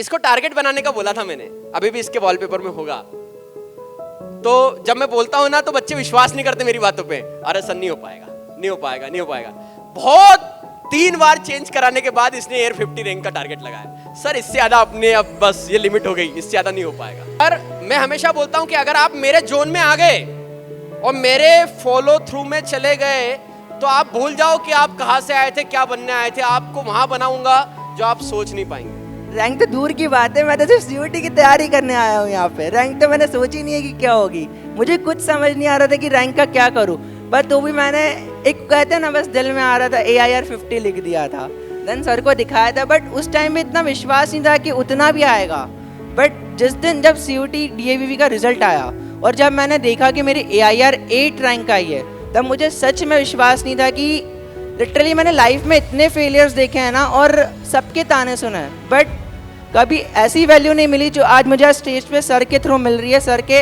इसको टारगेट बनाने का बोला था मैंने, अभी भी इसके वॉलपेपर में होगा। तो जब मैं बोलता हूं ना तो बच्चे विश्वास नहीं करते मेरी बातों पे। अरे सर नहीं हो पाएगा, नहीं हो पाएगा, नहीं हो पाएगा। बहुत 3 बार चेंज कराने के बाद इसने एयर 50 रैंक का टारगेट लगाया। सर इससे ज्यादा अपने अब बस ये लिमिट हो गई, इससे ज्यादा नहीं हो पाएगा। पर मैं हमेशा बोलता हूं कि अगर आप मेरे जोन में आ गए और मेरे फॉलो थ्रू में चले गए तो आप भूल जाओ कि आप कहां से आए थे, क्या बनने आए थे। आपको वहां बनाऊंगा जो आप सोच नहीं पाएंगे। रैंक तो दूर की बात है, मैं तो सिर्फ सीयूटी की तैयारी करने आया हूँ यहाँ पे। रैंक तो मैंने सोची नहीं है कि क्या होगी, मुझे कुछ समझ नहीं आ रहा था कि रैंक का क्या करूँ। बट तो भी मैंने एक कहते हैं ना, बस दिल में आ रहा था AIR 50 लिख दिया था। देन सर को दिखाया था, बट उस टाइम में इतना विश्वास नहीं था कि उतना भी आएगा। बट जिस दिन जब CUT DAVV का रिजल्ट आया और जब मैंने देखा कि मेरी AIR 8 रैंक आई है, तब मुझे सच में विश्वास नहीं था कि लिटरली मैंने लाइफ में इतने फेलियर्स देखे हैं ना और सबके ताने सुने हैं, बट कभी ऐसी वैल्यू नहीं मिली जो आज मुझे स्टेज पे सर के थ्रू मिल रही है, सर के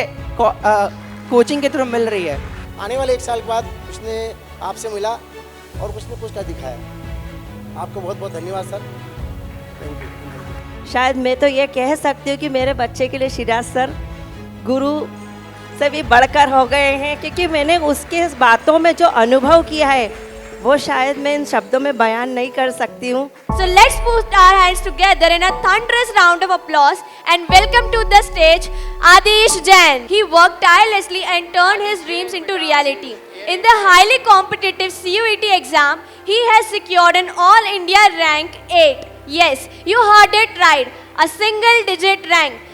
कोचिंग के थ्रू मिल रही है। आने वाले 1 साल के बाद उसने आपसे मिला और कुछ न कुछ का दिखाया। आपको बहुत बहुत धन्यवाद सर, थैंक यू। शायद मैं तो ये कह सकती हूँ कि मेरे बच्चे के लिए शिराज सर गुरु से भी बढ़कर हो गए हैं, क्योंकि मैंने उसके बातों में जो अनुभव किया है वो शायद मैं इन शब्दों में बयान नहीं कर सकती हूँ। So let's put our hands together in a thunderous round of applause and welcome to the stage Adish Jain. He worked tirelessly and turned his dreams into reality. In the highly competitive CUET exam, he has secured an All India rank 8. Yes, you heard it right, a single digit rank.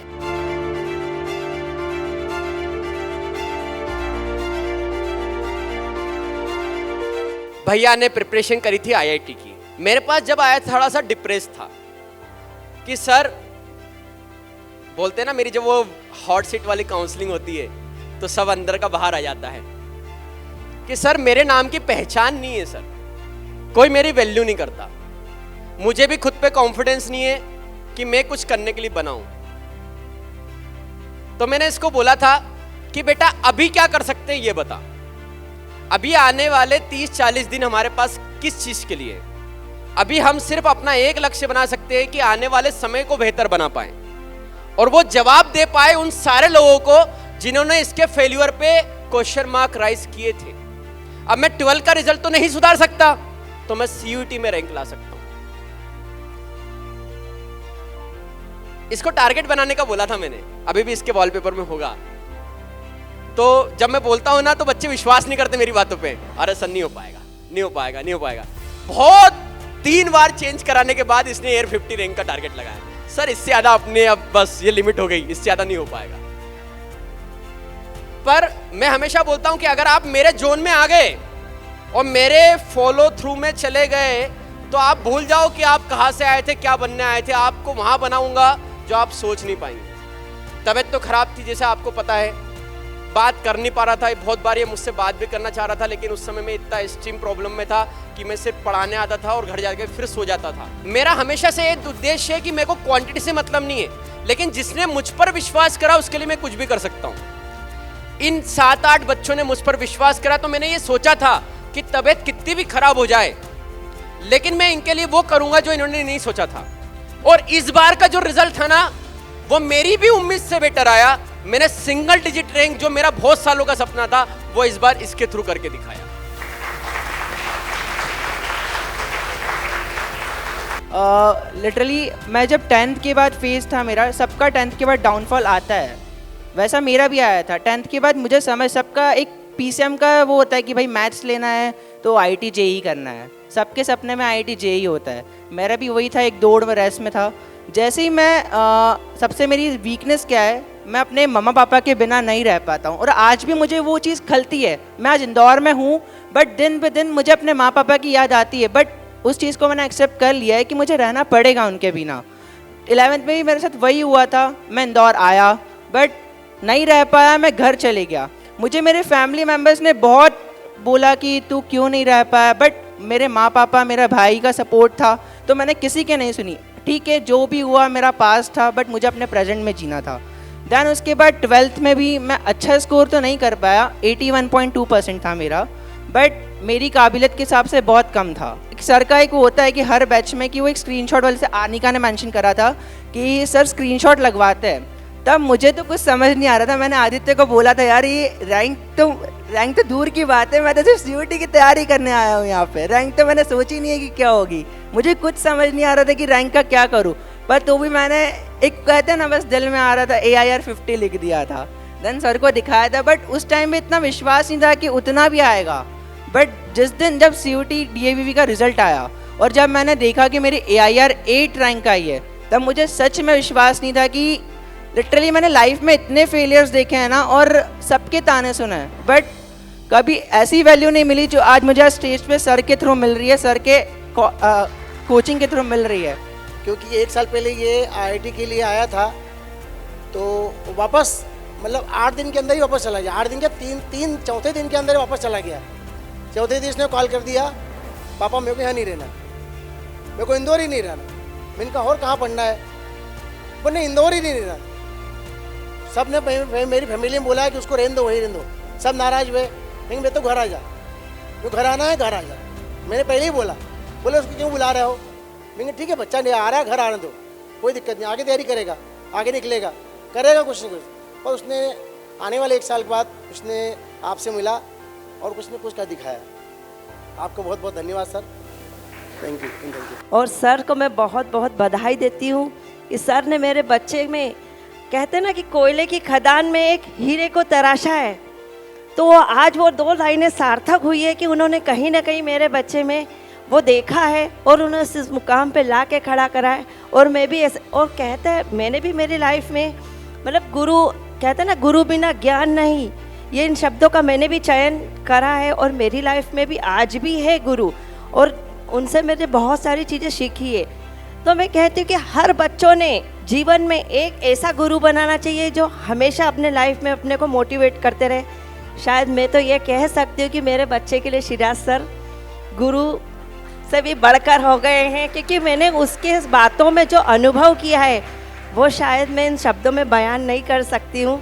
भैया ने preparation करी थी IIT की। मेरे पास जब आया थोड़ा सा डिप्रेस था कि सर बोलते हैं ना, मेरी जब वो हॉट सीट वाली काउंसलिंग होती है तो सब अंदर का बाहर आ जाता है कि सर मेरे नाम की पहचान नहीं है, सर कोई मेरी वैल्यू नहीं करता, मुझे भी खुद पे कॉन्फिडेंस नहीं है कि मैं कुछ करने के लिए बनाऊं। तो मैंने इसको बोला था कि बेटा अभी क्या कर सकते हैं ये बता, अभी आने वाले 30-40 दिन हमारे पास किस चीज के लिए। अभी हम सिर्फ अपना एक लक्ष्य बना सकते हैं कि आने वाले समय को बेहतर बना पाए और वो जवाब दे पाए उन सारे लोगों को जिन्होंने इसके फेल्यूर पे क्वेश्चन मार्क राइज किए थे। अब मैं 12 का रिजल्ट तो नहीं सुधार सकता, तो मैं CUT में रैंक ला सकता हूं। इसको टारगेट बनाने का बोला था मैंने, अभी भी इसके वॉलपेपर में होगा। तो जब मैं बोलता हूं ना तो बच्चे विश्वास नहीं करते मेरी बातों पे। अरे सर नहीं हो पाएगा, नहीं हो पाएगा, नहीं हो पाएगा। बहुत 3 बार चेंज कराने के बाद इसने एयर 50 रैंक का टारगेट लगाया। सर इससे ज्यादा अपने अब बस ये लिमिट हो गई, इससे ज्यादा नहीं हो पाएगा। पर मैं हमेशा बोलता हूं कि अगर आप मेरे जोन में आ गए और मेरे फॉलो थ्रू में चले गए तो आप भूल जाओ कि आप कहां से आए थे, क्या बनने आए थे। आपको वहां बनाऊंगा जो आप सोच नहीं पाएंगे। तबीयत तो खराब थी जैसे आपको पता है, बात कर नहीं पा रहा था। बहुत बार ये मुझसे बात भी करना चाह रहा था, लेकिन उस समय में इतना एक्सट्रीम प्रॉब्लम में था कि मैं सिर्फ पढ़ाने आता था और घर जाके फिर सो जाता था। मेरा हमेशा से एक उद्देश्य है कि मेरे को क्वांटिटी से मतलब नहीं है, लेकिन जिसने मुझ पर विश्वास करा उसके लिए मैं कुछ भी कर सकता हूँ। इन 7-8 बच्चों ने मुझ पर विश्वास करा, तो मैंने ये सोचा था कि तबीयत कितनी भी खराब हो जाए लेकिन मैं इनके लिए वो करूंगा जो इन्होंने नहीं सोचा था। और इस बार का जो रिजल्ट था ना, वो मेरी भी उम्मीद से बेटर आया। मैंने सिंगल डिजिट रैंक जो मेरा बहुत सालों का सपना था वो इस बार इसके थ्रू करके दिखाया। लिटरली मैं जब 10th के बाद फेज था मेरा, सबका 10th के बाद डाउनफॉल आता है, वैसा मेरा भी आया था। 10th के बाद मुझे समझ, सबका एक PCM का वो होता है कि भाई मैथ्स लेना है तो IIT JEE करना है, सबके सपने में IIT JEE होता है। मेरा भी वही था, एक दौड़ में रेस में था। जैसे ही मैं सबसे मेरी वीकनेस क्या है, मैं अपने मम्मा पापा के बिना नहीं रह पाता हूँ और आज भी मुझे वो चीज़ खलती है। मैं आज इंदौर में हूँ बट दिन ब दिन मुझे अपने माँ पापा की याद आती है, बट उस चीज़ को मैंने एक्सेप्ट कर लिया है कि मुझे रहना पड़ेगा उनके बिना। 11th में भी मेरे साथ वही हुआ था, मैं इंदौर आया बट नहीं रह पाया, मैं घर चले गया। मुझे मेरे फैमिली मेम्बर्स ने बहुत बोला कि तू क्यों नहीं रह पाया, बट मेरे माँ पापा, मेरा भाई का सपोर्ट था तो मैंने किसी के नहीं सुनी। ठीक है, जो भी हुआ मेरा पास था, बट मुझे अपने प्रेजेंट में जीना था। दैन उसके बाद 12th में भी मैं अच्छा स्कोर तो नहीं कर पाया, 81.2% था मेरा, बट मेरी काबिलियत के हिसाब से बहुत कम था। एक सर का एक वो होता है कि हर बैच में कि वो एक स्क्रीनशॉट वाले से आनिका ने मेंशन करा था कि सर स्क्रीनशॉट लगवाते हैं, तब मुझे तो कुछ समझ नहीं आ रहा था। मैंने आदित्य को बोला था यार ये रैंक तो दूर की बात है, मैं तो सिर्फ सीयूटी की तैयारी करने आया हूँ यहाँ पे, रैंक तो मैंने सोची नहीं है कि क्या होगी, मुझे कुछ समझ नहीं आ रहा था कि रैंक का क्या करूँ। पर तो भी मैंने एक कहते हैं ना बस दिल में आ रहा था AIR 50 लिख दिया था, देन सर को दिखाया था। बट उस टाइम में इतना विश्वास नहीं था कि उतना भी आएगा। बट जिस दिन जब CUT DAVV का रिजल्ट आया और जब मैंने देखा कि मेरी AIR 8 रैंक आई है, तब मुझे सच में विश्वास नहीं था कि लिटरली मैंने लाइफ में इतने फेलियर्स देखे हैं ना और सबके ताने सुने हैं, बट कभी ऐसी वैल्यू नहीं मिली जो आज मुझे स्टेज पे सर के थ्रू मिल रही है, सर के कोचिंग के थ्रू मिल रही है। क्योंकि 1 साल पहले ये IIT के लिए आया था, तो वापस मतलब 8 दिन के अंदर ही वापस चला गया। 8 दिन के चौथे दिन के अंदर ही वापस चला गया। चौथे दिन इसने कॉल कर दिया, पापा मेरे को यहाँ नहीं रहना, मेरे को इंदौर ही नहीं रहना। मैंने कहा और कहाँ पढ़ना है, बोले इंदौर ही नहीं रहना। सब ने मेरी फैमिली में बोला है कि उसको रहने दो, वहीं रहने दो। सब नाराज हुए, लेकिन मैं तो घर आ जा, जो घर आना है घर आ जा। मैंने पहले ही बोला, बोले उसको क्यों बुला रहे हो। मैंने ठीक है बच्चा नहीं आ रहा है, घर आने दो, कोई दिक्कत नहीं, आगे तैयारी करेगा, आगे निकलेगा, करेगा कुछ न कुछ। पर उसने आने वाले 1 साल के बाद उसने आपसे मिला और कुछ न कुछ का दिखाया। आपको बहुत बहुत धन्यवाद सर, थैंक यू। और सर को मैं बहुत बहुत बधाई देती हूँ कि सर ने मेरे बच्चे में, कहते ना कि कोयले की खदान में एक हीरे को तराशा है, तो आज वो 2 लाइनें सार्थक हुई है कि उन्होंने कहीं ना कहीं मेरे बच्चे में वो देखा है और उन्होंने इस मुकाम पे ला के खड़ा करा है। और मैं भी ऐसे, और कहते हैं मैंने भी मेरी लाइफ में मतलब गुरु, कहते हैं ना गुरु बिना ज्ञान नहीं, ये इन शब्दों का मैंने भी चयन करा है और मेरी लाइफ में भी आज भी है गुरु, और उनसे मैंने बहुत सारी चीज़ें सीखी है। तो मैं कहती हूँ कि हर बच्चों ने जीवन में एक ऐसा गुरु बनाना चाहिए जो हमेशा अपने लाइफ में अपने को मोटिवेट करते रहे। शायद मैं तो ये कह सकती हूँ कि मेरे बच्चे के लिए शिराज सर गुरु से भी बढ़कर हो गए हैं, क्योंकि मैंने उसके इस बातों में जो अनुभव किया है वो शायद मैं इन शब्दों में बयान नहीं कर सकती हूँ।